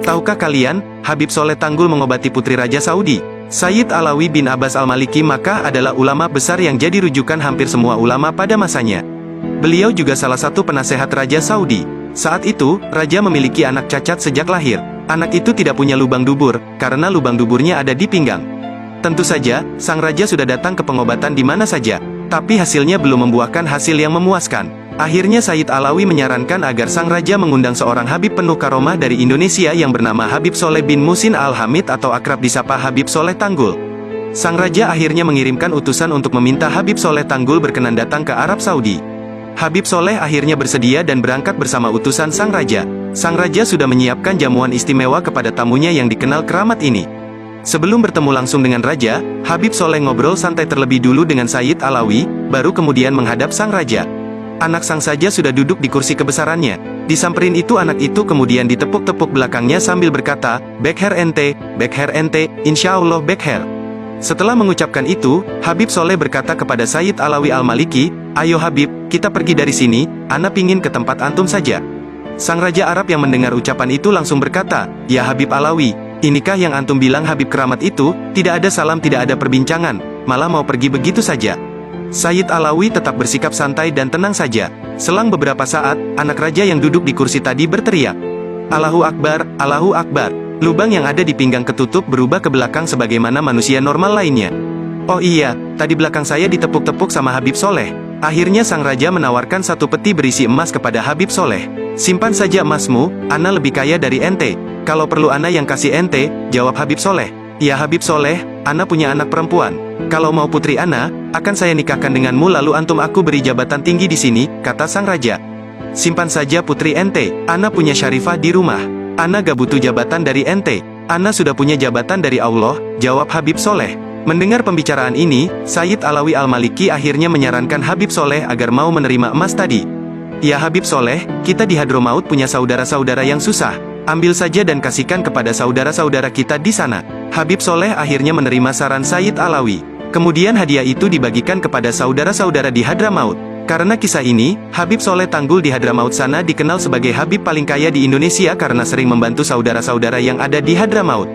Tahukah kalian, Habib Soleh Tanggul mengobati putri Raja Saudi? Sayyid Alawi bin Abbas Al-Maliki Makkah adalah ulama besar yang jadi rujukan hampir semua ulama pada masanya. Beliau juga salah satu penasehat Raja Saudi. Saat itu, Raja memiliki anak cacat sejak lahir. Anak itu tidak punya lubang dubur, karena lubang duburnya ada di pinggang. Tentu saja, sang Raja sudah datang ke pengobatan di mana saja, tapi hasilnya belum membuahkan hasil yang memuaskan. Akhirnya Sayyid Alawi menyarankan agar sang Raja mengundang seorang Habib penuh karomah dari Indonesia yang bernama Habib Soleh bin Musin Al-Hamid atau akrab disapa Habib Soleh Tanggul. Sang Raja akhirnya mengirimkan utusan untuk meminta Habib Soleh Tanggul berkenan datang ke Arab Saudi. Habib Soleh akhirnya bersedia dan berangkat bersama utusan sang Raja. Sang Raja sudah menyiapkan jamuan istimewa kepada tamunya yang dikenal keramat ini. Sebelum bertemu langsung dengan Raja, Habib Soleh ngobrol santai terlebih dulu dengan Sayyid Alawi, baru kemudian menghadap sang Raja. Anak sang saja sudah duduk di kursi kebesarannya. Disamperin itu anak itu kemudian ditepuk-tepuk belakangnya sambil berkata, "Back hair ente, insya Allah back hair." Setelah mengucapkan itu, Habib Soleh berkata kepada Sayyid Alawi Al-Maliki, "Ayo Habib, kita pergi dari sini, ana pingin ke tempat antum saja." Sang Raja Arab yang mendengar ucapan itu langsung berkata, "Ya Habib Alawi, inikah yang antum bilang Habib keramat itu? Tidak ada salam, tidak ada perbincangan, malah mau pergi begitu saja." Sayyid Alawi tetap bersikap santai dan tenang saja. Selang beberapa saat, anak raja yang duduk di kursi tadi berteriak, "Allahu Akbar, Allahu Akbar." Lubang yang ada di pinggang ketutup berubah ke belakang sebagaimana manusia normal lainnya. "Oh iya, tadi belakang saya ditepuk-tepuk sama Habib Soleh." Akhirnya sang raja menawarkan satu peti berisi emas kepada Habib Soleh. "Simpan saja emasmu, ana lebih kaya dari ente. Kalau perlu ana yang kasih ente," jawab Habib Soleh. "Ya Habib Soleh, ana punya anak perempuan. Kalau mau putri ana, akan saya nikahkan denganmu lalu antum aku beri jabatan tinggi di sini," kata sang raja. "Simpan saja putri ente, ana punya Syarifah di rumah. Ana gak butuh jabatan dari ente. Ana sudah punya jabatan dari Allah," jawab Habib Soleh. Mendengar pembicaraan ini, Sayyid Alawi Al-Maliki akhirnya menyarankan Habib Soleh agar mau menerima emas tadi. "Ya Habib Soleh, kita di Hadramaut punya saudara-saudara yang susah. Ambil saja dan kasihkan kepada saudara-saudara kita di sana." Habib Soleh akhirnya menerima saran Sayyid Alawi. Kemudian hadiah itu dibagikan kepada saudara-saudara di Hadramaut. Karena kisah ini, Habib Soleh Tanggul di Hadramaut sana dikenal sebagai Habib paling kaya di Indonesia karena sering membantu saudara-saudara yang ada di Hadramaut.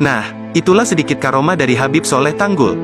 Nah, itulah sedikit karomah dari Habib Soleh Tanggul.